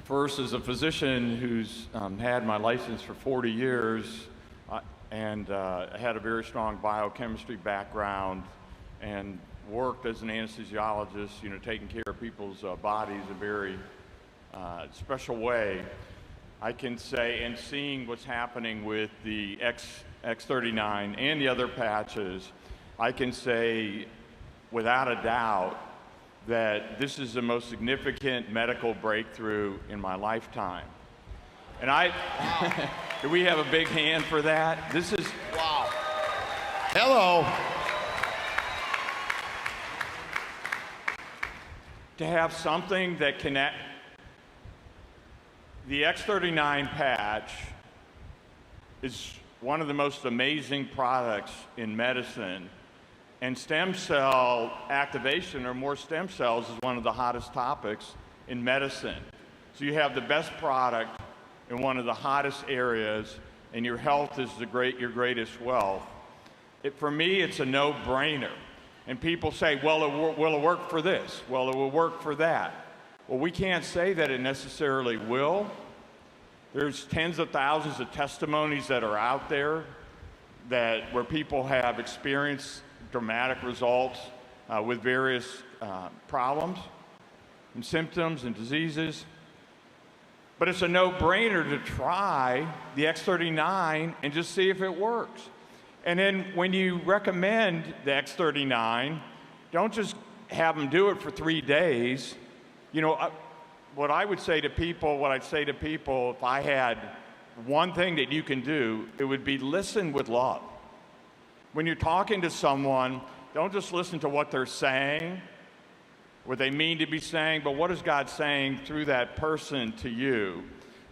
First, as a physician who's had my license for 40 years and had a very strong biochemistry background and worked as an anesthesiologist, taking care of people's bodies in a very special way, I can say, and seeing what's happening with the X39 and the other patches, I can say without a doubt that this is the most significant medical breakthrough in my lifetime. And do we have a big hand for that? This is, wow. Hello. To have something that connect, the X39 patch is one of the most amazing products in medicine. And stem cell activation, or more stem cells, is one of the hottest topics in medicine. So you have the best product in one of the hottest areas, and your health is your greatest wealth. For me, it's a no-brainer. And people say, well, will it work for this? Well, it will work for that. Well, we can't say that it necessarily will. There's tens of thousands of testimonies that are out there where people have experienced dramatic results with various problems and symptoms and diseases. But it's a no-brainer to try the X39 and just see if it works. And then when you recommend the X39, don't just have them do it for 3 days. What I'd say to people, if I had one thing that you can do, it would be listen with love. When you're talking to someone, don't just listen to what they're saying, what they mean to be saying, but what is God saying through that person to you?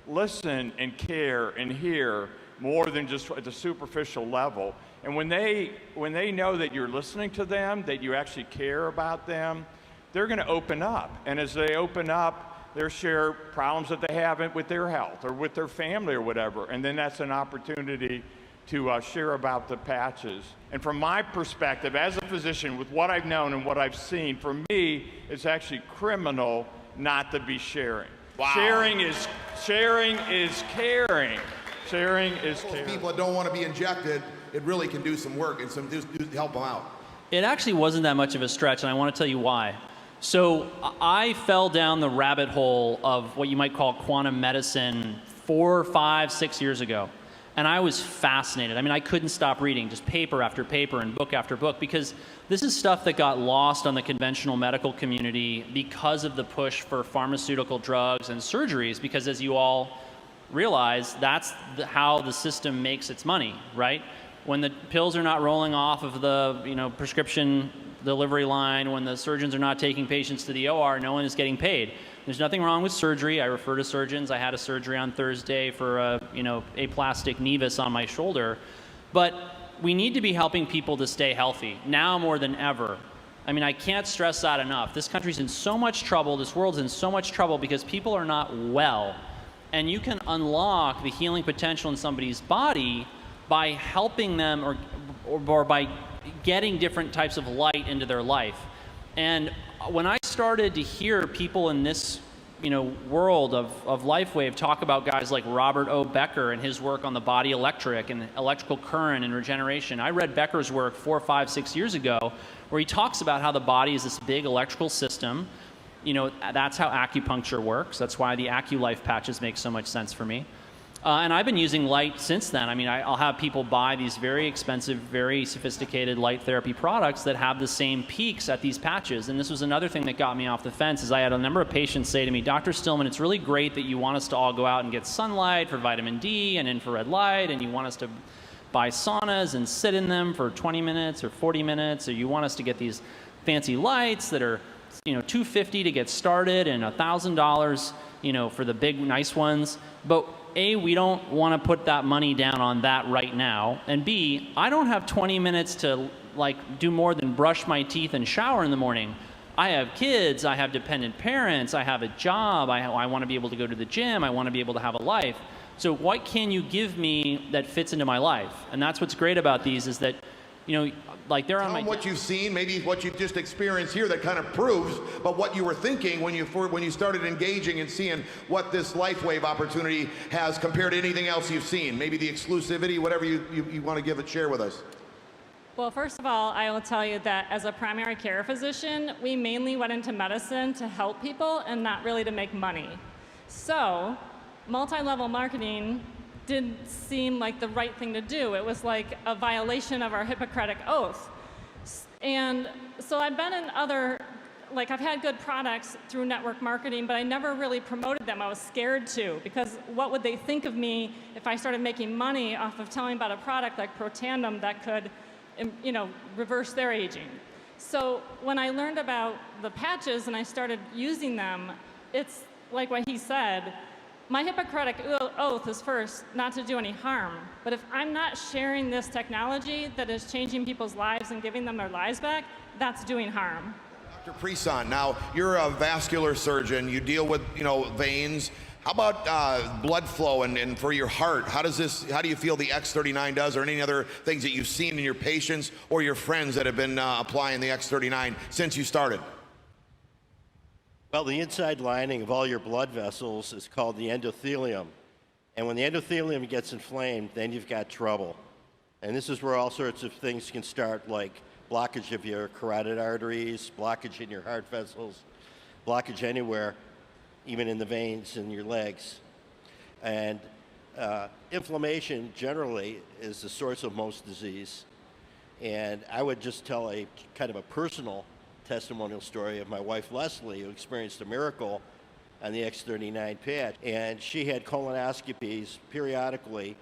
Listen and care and hear more than just at the superficial level. And when they know that you're listening to them, that you actually care about them, they're going to open up. And as they open up, they'll share problems that they have with their health or with their family or whatever. And then that's an opportunity to share about the patches. And from my perspective, as a physician, with what I've known and what I've seen, for me, it's actually criminal not to be sharing. Wow. Sharing is caring. Sharing is caring. People that don't want to be injected, it really can do some work and help them out. It actually wasn't that much of a stretch, and I want to tell you why. So I fell down the rabbit hole of what you might call quantum medicine 4, 5, 6 years ago. And I was fascinated. I mean, I couldn't stop reading, just paper after paper and book after book, because this is stuff that got lost on the conventional medical community because of the push for pharmaceutical drugs and surgeries, because as you all realize, that's how the system makes its money, right? When the pills are not rolling off of the prescription delivery line, when the surgeons are not taking patients to the OR, no one is getting paid. There's nothing wrong with surgery. I refer to surgeons. I had a surgery on Thursday for aplastic nevus on my shoulder. But we need to be helping people to stay healthy, now more than ever. I mean, I can't stress that enough. This country's in so much trouble, this world's in so much trouble because people are not well. And you can unlock the healing potential in somebody's body by helping them or by getting different types of light into their life. And when I started to hear people in this world of LifeWave talk about guys like Robert O. Becker and his work on the body electric and electrical current and regeneration. I read Becker's work 4, 5, 6 years ago where he talks about how the body is this big electrical system. That's how acupuncture works. That's why the AccuLife patches make so much sense for me. And I've been using light since then. I mean, I'll have people buy these very expensive, very sophisticated light therapy products that have the same peaks at these patches. And this was another thing that got me off the fence, is I had a number of patients say to me, Dr. Stillman, it's really great that you want us to all go out and get sunlight for vitamin D and infrared light, and you want us to buy saunas and sit in them for 20 minutes or 40 minutes, or you want us to get these fancy lights that are $250 to get started and $1,000 for the big nice ones. But A, we don't want to put that money down on that right now. And B, I don't have 20 minutes to do more than brush my teeth and shower in the morning. I have kids, I have dependent parents, I have a job, I want to be able to go to the gym, I want to be able to have a life. So what can you give me that fits into my life? And that's what's great about these, is that like they're on Tell my. them what you've seen, maybe what you've just experienced here that kind of proves, but what you were thinking when you started engaging and seeing what this LifeWave opportunity has compared to anything else you've seen. Maybe the exclusivity, whatever you want to share with us. Well, first of all, I will tell you that as a primary care physician, we mainly went into medicine to help people and not really to make money. So, multi-level marketing didn't seem like the right thing to do. It was like a violation of our Hippocratic oath. And so I've been in I've had good products through network marketing, but I never really promoted them. I was scared to, because what would they think of me if I started making money off of telling about a product like Protandim that could, reverse their aging. So when I learned about the patches and I started using them, it's like what he said, my Hippocratic oath is first not to do any harm. But if I'm not sharing this technology that is changing people's lives and giving them their lives back, that's doing harm. Dr. Presant, now you're a vascular surgeon. You deal with, veins. How about blood flow and for your heart? How do you feel the X39 does, or any other things that you've seen in your patients or your friends that have been applying the X39 since you started? Well, the inside lining of all your blood vessels is called the endothelium. And when the endothelium gets inflamed, then you've got trouble. And this is where all sorts of things can start, like blockage of your carotid arteries, blockage in your heart vessels, blockage anywhere, even in the veins in your legs. And inflammation generally is the source of most disease. And I would just tell a kind of a personal testimonial story of my wife Leslie, who experienced a miracle on the X39 patch. And she had colonoscopies periodically.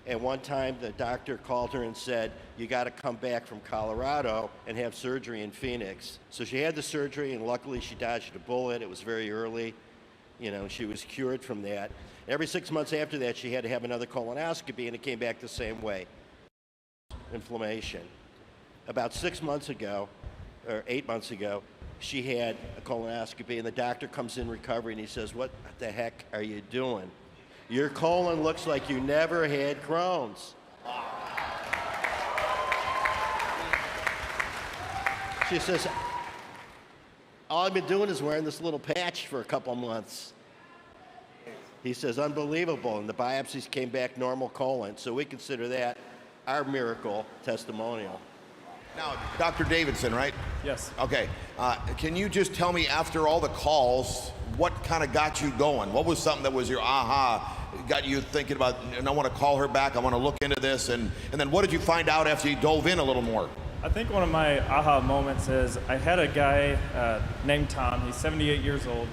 And one time the doctor called her and said, you got to come back from Colorado and have surgery in Phoenix. So she had the surgery, and luckily she dodged a bullet. It was very early. She was cured from that. Every 6 months after that, she had to have another colonoscopy, and it came back the same way. Inflammation. About 6 months ago, or 8 months ago, she had a colonoscopy, and the doctor comes in recovery, and he says, what the heck are you doing? Your colon looks like you never had Crohn's. She says, all I've been doing is wearing this little patch for a couple months. He says, unbelievable, and the biopsies came back normal colon, so we consider that our miracle testimonial. Now, Dr. Davidson, right? Yes. Okay. Can you just tell me, after all the calls, what kind of got you going? What was something that was your aha, got you thinking about, and I want to call her back, I want to look into this, and then what did you find out after you dove in a little more? I think one of my aha moments is I had a guy named Tom. He's 78 years old.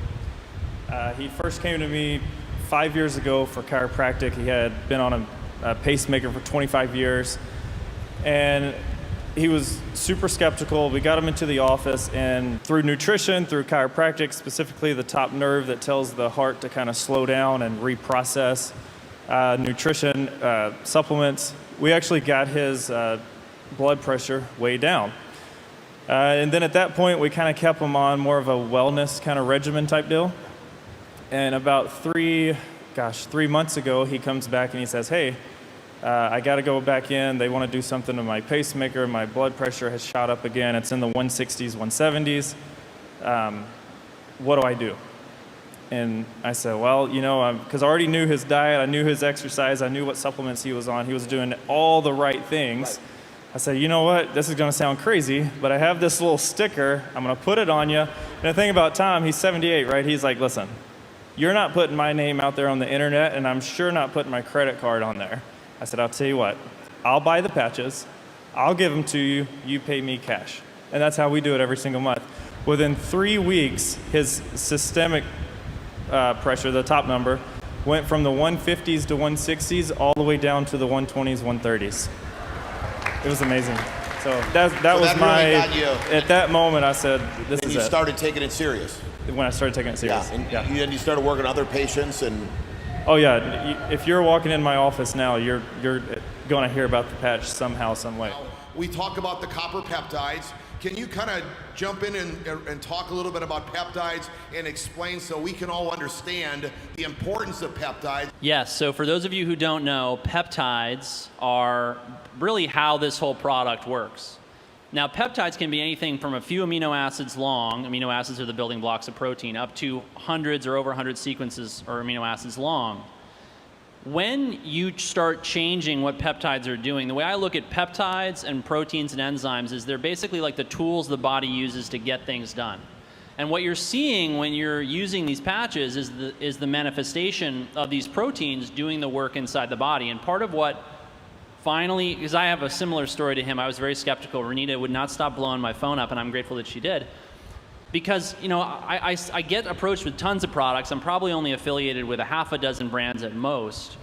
He first came to me 5 years ago for chiropractic. He had been on a pacemaker for 25 years. And he was super skeptical. We got him into the office, and through nutrition, through chiropractic, specifically the top nerve that tells the heart to kind of slow down and reprocess, nutrition, supplements, we actually got his blood pressure way down. And then at that point, we kind of kept him on more of a wellness kind of regimen type deal. And about 3 months ago, he comes back and he says, hey, I got to go back in. They want to do something to my pacemaker. My blood pressure has shot up again. It's in the 160s, 170s. What do I do? And I said, well, because I already knew his diet. I knew his exercise. I knew what supplements he was on. He was doing all the right things. Right. I said, you know what? This is going to sound crazy, but I have this little sticker. I'm going to put it on you. And the thing about Tom, he's 78, right? He's like, listen, you're not putting my name out there on the internet, and I'm sure not putting my credit card on there. I said, I'll tell you what, I'll buy the patches, I'll give them to you, you pay me cash. And that's how we do it every single month. Within 3 weeks, his systemic pressure, the top number, went from the 150s to 160s all the way down to the 120s, 130s. It was amazing. So that was really my, at that moment I said, this is it. And you started taking it serious. When I started taking it serious. Yeah, and you started working on other patients and... Oh yeah, if you're walking in my office now, you're going to hear about the patch somehow, some way. We talk about the copper peptides. can you kind of jump in and talk a little bit about peptides and explain so we can all understand the importance of peptides? Yes, so for those of you who don't know, peptides are really how this whole product works. Now, peptides can be anything from a few amino acids long, amino acids are the building blocks of protein, up to hundreds or over 100 sequences or amino acids long. When you start changing what peptides are doing, the way I look at peptides and proteins and enzymes is they're basically like the tools the body uses to get things done. And what you're seeing when you're using these patches is the manifestation of these proteins doing the work inside the body. And part of what finally, because I have a similar story to him, I was very skeptical. Renita would not stop blowing my phone up, and I'm grateful that she did. Because, you know, I get approached with tons of products. I'm probably only affiliated with a half a dozen brands at most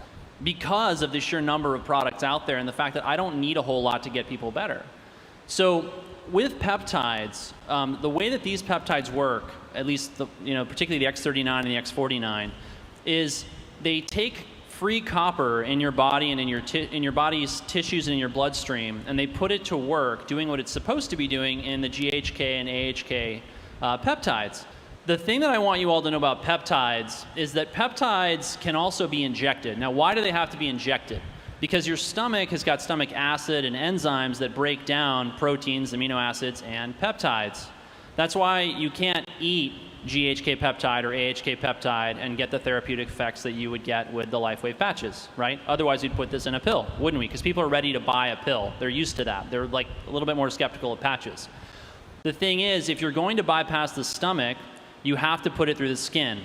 because of the sheer number of products out there and the fact that I don't need a whole lot to get people better. So with peptides, the way that these peptides work, at least particularly the X39 and the X49, is they take free copper in your body and in your body's tissues and in your bloodstream, and they put it to work doing what it's supposed to be doing in the GHK and AHK peptides. The thing that I want you all to know about peptides is that peptides can also be injected. Now, why do they have to be injected? Because your stomach has got stomach acid and enzymes that break down proteins, amino acids, and peptides. That's why you can't eat GHK peptide or AHK peptide and get the therapeutic effects that you would get with the LifeWave patches, right? Otherwise, we'd put this in a pill, wouldn't we? Because people are ready to buy a pill. They're used to that. They're like a little bit more skeptical of patches. The thing is, if you're going to bypass the stomach, you have to put it through the skin.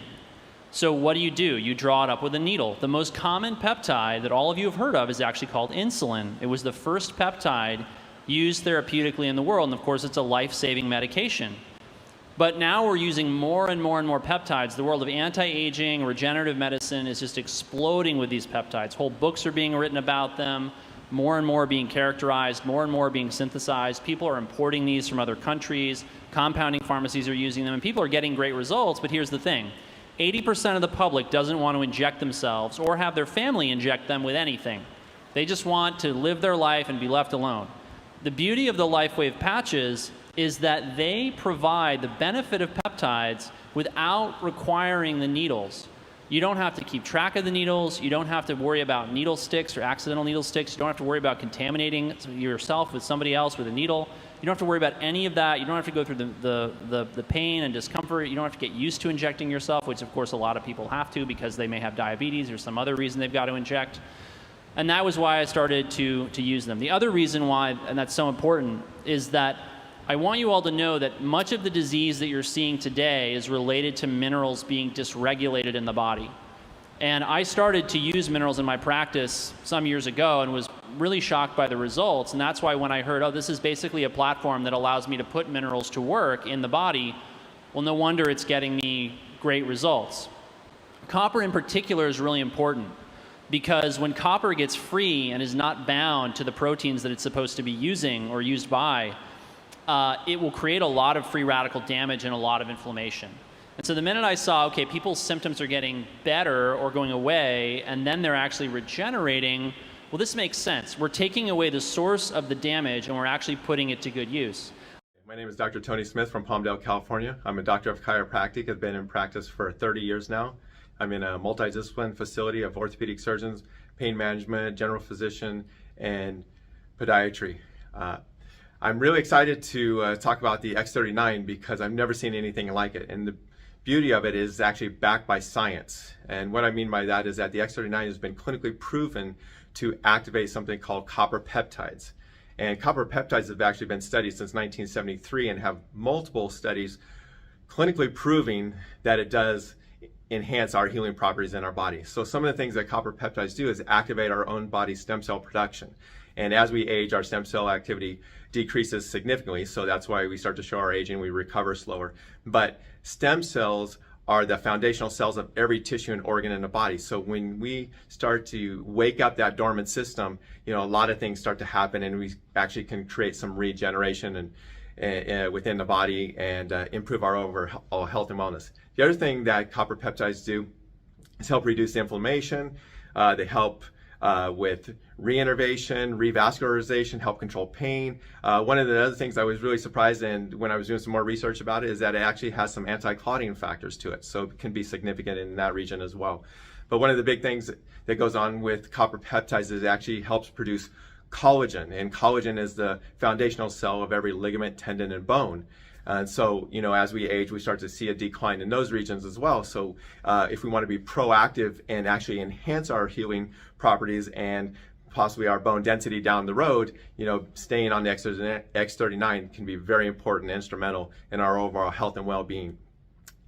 So what do? You draw it up with a needle. The most common peptide that all of you have heard of is actually called insulin. It was the first peptide used therapeutically in the world, and of course, it's a life-saving medication. But now we're using more and more and more peptides. The world of anti-aging, regenerative medicine is just exploding with these peptides. Whole books are being written about them, more and more being characterized, more and more being synthesized. People are importing these from other countries. Compounding pharmacies are using them, and people are getting great results. But here's the thing. 80% of the public doesn't want to inject themselves or have their family inject them with anything. They just want to live their life and be left alone. The beauty of the LifeWave patches is that they provide the benefit of peptides without requiring the needles. You don't have to keep track of the needles. You don't have to worry about needle sticks or accidental needle sticks. You don't have to worry about contaminating yourself with somebody else with a needle. You don't have to worry about any of that. You don't have to go through the pain and discomfort. You don't have to get used to injecting yourself, which of course a lot of people have to because they may have diabetes or some other reason they've got to inject. And that was why I started to use them. The other reason why, and that's so important, is that I want you all to know that much of the disease that you're seeing today is related to minerals being dysregulated in the body. And I started to use minerals in my practice some years ago and was really shocked by the results. And that's why when I heard, oh, this is basically a platform that allows me to put minerals to work in the body, well, no wonder it's getting me great results. Copper in particular is really important because when copper gets free and is not bound to the proteins that it's supposed to be using or used by, it will create a lot of free radical damage and a lot of inflammation. And so the minute I saw, okay, people's symptoms are getting better or going away, and then they're actually regenerating, well, this makes sense. We're taking away the source of the damage, and we're actually putting it to good use. My name is Dr. Tony Smith from Palmdale, California. I'm a doctor of chiropractic. I've been in practice for 30 years now. I'm in a multidisciplinary facility of orthopedic surgeons, pain management, general physician, and podiatry. I'm really excited to talk about the X39 because I've never seen anything like it. And the beauty of it is actually backed by science. And what I mean by that is that the X39 has been clinically proven to activate something called copper peptides. And copper peptides have actually been studied since 1973 and have multiple studies clinically proving that it does enhance our healing properties in our body. So some of the things that copper peptides do is activate our own body stem cell production. And as we age, our stem cell activity decreases significantly. So that's why we start to show our aging, we recover slower. But stem cells are the foundational cells of every tissue and organ in the body. So when we start to wake up that dormant system, a lot of things start to happen, and we actually can create some regeneration and within the body and improve our overall health and wellness. The other thing that copper peptides do is help reduce inflammation. They help with reinnervation, revascularization, help control pain. One of the other things I was really surprised in when I was doing some more research about it is that it actually has some anti-clotting factors to it, so it can be significant in that region as well. But one of the big things that goes on with copper peptides is it actually helps produce collagen, and collagen is the foundational cell of every ligament, tendon, and bone. And so, as we age, we start to see a decline in those regions as well. So if we want to be proactive and actually enhance our healing properties and possibly our bone density down the road, staying on the X39 can be very important and instrumental in our overall health and well-being.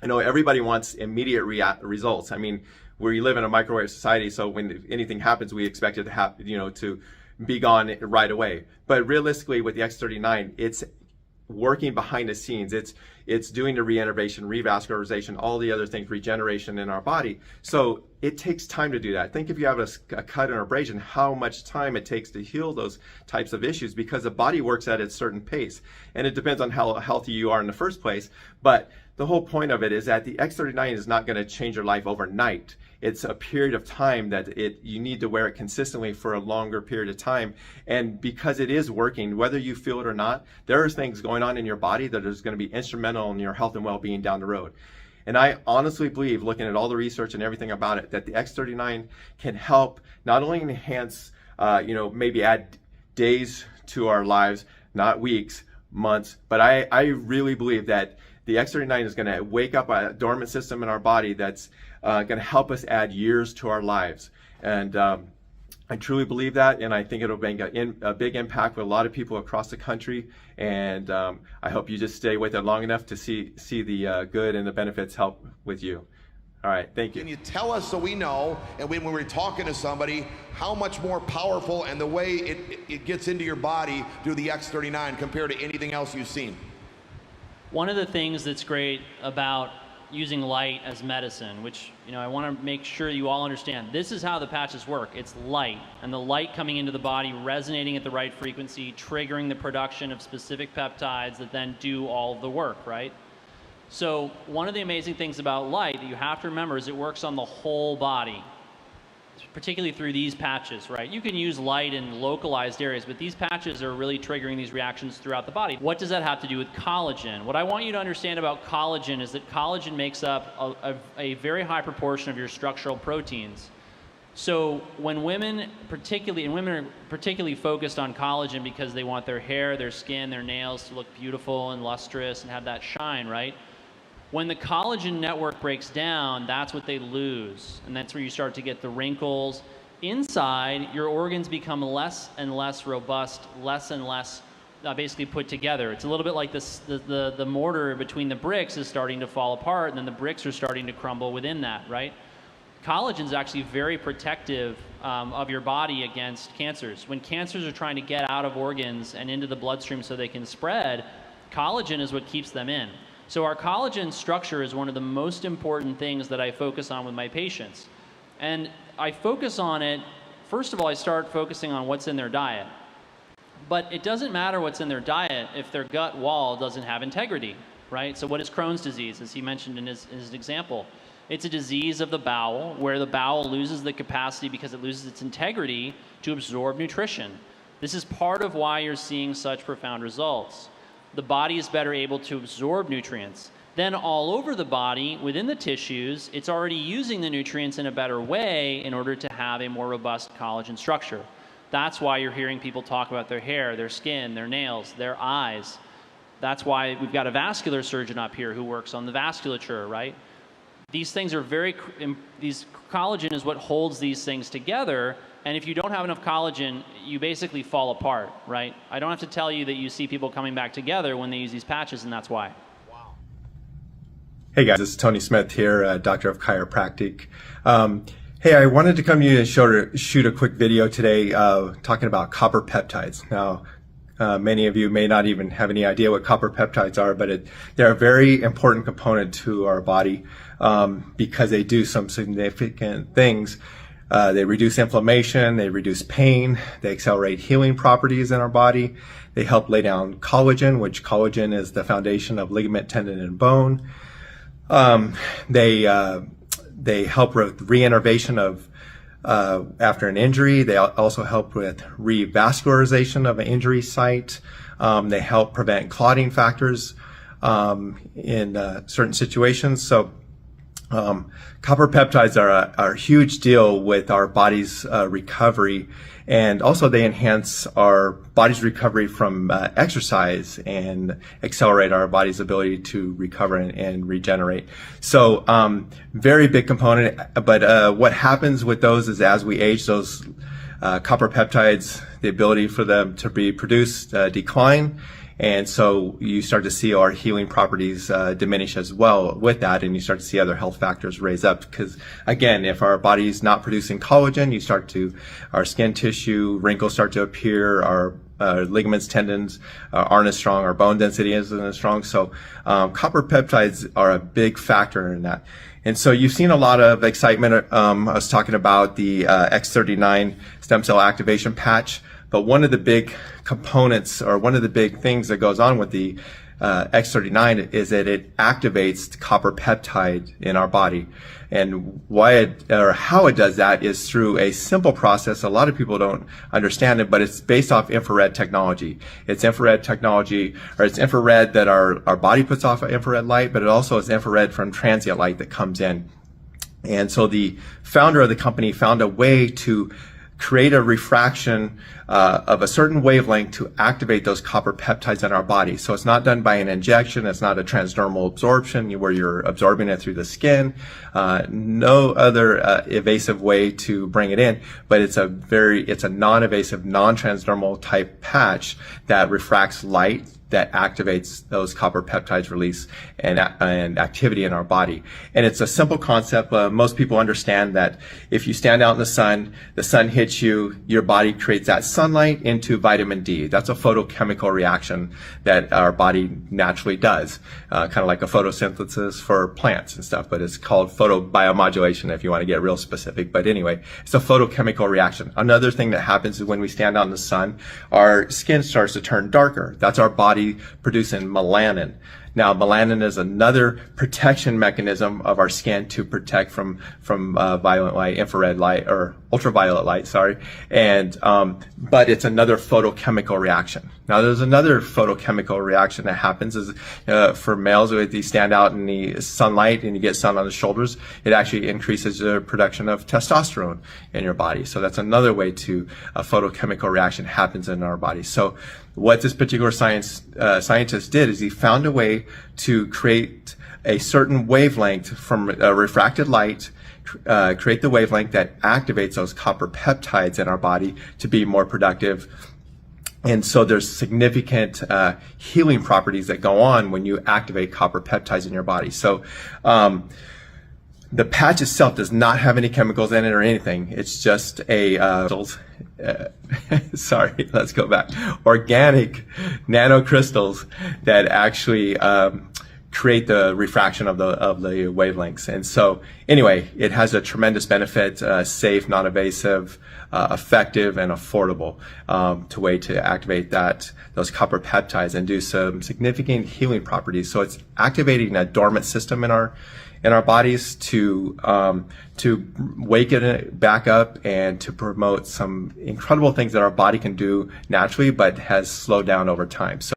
I know everybody wants immediate results. I mean, we live in a microwave society, so when anything happens, we expect it to happen, to be gone right away. But realistically, with the X39, it's working behind the scenes. It's doing the reinnervation, revascularization, all the other things, regeneration in our body. So it takes time to do that. Think if you have a cut or abrasion, how much time it takes to heal those types of issues, because the body works at a certain pace. And it depends on how healthy you are in the first place. But the whole point of it is that the X39 is not going to change your life overnight. It's a period of time that you need to wear it consistently for a longer period of time. And because it is working, whether you feel it or not, there are things going on in your body that is going to be instrumental in your health and well-being down the road. And I honestly believe, looking at all the research and everything about it, that the X39 can help not only enhance, maybe add days to our lives, not weeks, months, but I really believe that the X39 is going to wake up a dormant system in our body that's going to help us add years to our lives. And I truly believe that, and I think it'll make a big impact with a lot of people across the country. And I hope you just stay with it long enough to see the good and the benefits help with you. All right, thank you. Can you tell us, so we know, and when we're talking to somebody, how much more powerful and the way it gets into your body through the X39 compared to anything else you've seen? One of the things that's great about using light as medicine, which I want to make sure you all understand, this is how the patches work. It's light, and the light coming into the body, resonating at the right frequency, triggering the production of specific peptides that then do all of the work, right? So one of the amazing things about light that you have to remember is it works on the whole body, particularly through these patches, right? You can use light in localized areas, but these patches are really triggering these reactions throughout the body. What does that have to do with collagen? What I want you to understand about collagen is that collagen makes up a very high proportion of your structural proteins. So when women are particularly focused on collagen because they want their hair, their skin, their nails to look beautiful and lustrous and have that shine, right? When the collagen network breaks down, that's what they lose. And that's where you start to get the wrinkles. Inside, your organs become less and less robust, less and less basically put together. It's a little bit like the mortar between the bricks is starting to fall apart, and then the bricks are starting to crumble within that, right? Collagen is actually very protective of your body against cancers. When cancers are trying to get out of organs and into the bloodstream so they can spread, collagen is what keeps them in. So our collagen structure is one of the most important things that I focus on with my patients. And I focus on it, first of all, I start focusing on what's in their diet. But it doesn't matter what's in their diet if their gut wall doesn't have integrity, right? So what is Crohn's disease, as he mentioned in his example? It's a disease of the bowel where the bowel loses the capacity because it loses its integrity to absorb nutrition. This is part of why you're seeing such profound results. The body is better able to absorb nutrients. Then all over the body, within the tissues, it's already using the nutrients in a better way in order to have a more robust collagen structure. That's why you're hearing people talk about their hair, their skin, their nails, their eyes. That's why we've got a vascular surgeon up here who works on the vasculature, right? These things are collagen is what holds these things together. And if you don't have enough collagen, you basically fall apart, right? I don't have to tell you that you see people coming back together when they use these patches, and that's why. Wow. Hey guys, this is Tony Smith here, Doctor of Chiropractic. Hey, I wanted to come to you and shoot a quick video today talking about copper peptides. Now, many of you may not even have any idea what copper peptides are, but they're a very important component to our body because they do some significant things. They reduce inflammation, they reduce pain, they accelerate healing properties in our body, they help lay down collagen, which collagen is the foundation of ligament, tendon, and bone. They help with reinnervation of after an injury. They also help with revascularization of an injury site. They help prevent clotting factors in certain situations. So copper peptides are a huge deal with our body's recovery, and also they enhance our body's recovery from exercise and accelerate our body's ability to recover and regenerate. So very big component, but what happens with those is as we age, those copper peptides, the ability for them to be produced decline. And so you start to see our healing properties diminish as well with that, and you start to see other health factors raise up. Because again, if our body's not producing collagen, our skin tissue, wrinkles start to appear, our ligaments, tendons aren't as strong, our bone density isn't as strong. So copper peptides are a big factor in that. And so you've seen a lot of excitement. I was talking about the X39 stem cell activation patch. But one of the big components, or one of the big things that goes on with the X39 is that it activates the copper peptide in our body. And how it does that is through a simple process. A lot of people don't understand it, but it's based off infrared technology. It's infrared technology, or it's infrared that our body puts off infrared light, but it also is infrared from transient light that comes in. And so the founder of the company found a way to create a refraction of a certain wavelength to activate those copper peptides in our body. So it's not done by an injection. It's not a transdermal absorption where you're absorbing it through the skin. No other evasive way to bring it in, but it's a non-evasive, non-transdermal type patch that refracts light, that activates those copper peptides release and activity in our body. And it's a simple concept. Most people understand that if you stand out in the sun hits you, your body creates that sunlight into vitamin D. That's a photochemical reaction that our body naturally does, kind of like a photosynthesis for plants and stuff, but it's called photobiomodulation if you want to get real specific. But anyway, it's a photochemical reaction. Another thing that happens is when we stand out in the sun, our skin starts to turn darker. That's our body producing melanin. Now, melanin is another protection mechanism of our skin to protect from violet light, infrared light, or ultraviolet light, sorry. And but it's another photochemical reaction. Now, there's another photochemical reaction that happens is for males, if you stand out in the sunlight and you get sun on the shoulders, it actually increases the production of testosterone in your body. So that's another way to a photochemical reaction happens in our body. So what this particular scientist did is he found a way to create a certain wavelength from refracted light, create the wavelength that activates those copper peptides in our body to be more productive. And so there's significant healing properties that go on when you activate copper peptides in your body. So the patch itself does not have any chemicals in it or anything. It's just sorry, let's go back. Organic nanocrystals that actually create the refraction of the wavelengths. And so anyway, it has a tremendous benefit, safe, non-invasive, effective, and affordable way to activate those copper peptides and do some significant healing properties. So it's activating a dormant system in our bodies to wake it back up and to promote some incredible things that our body can do naturally, but has slowed down over time. So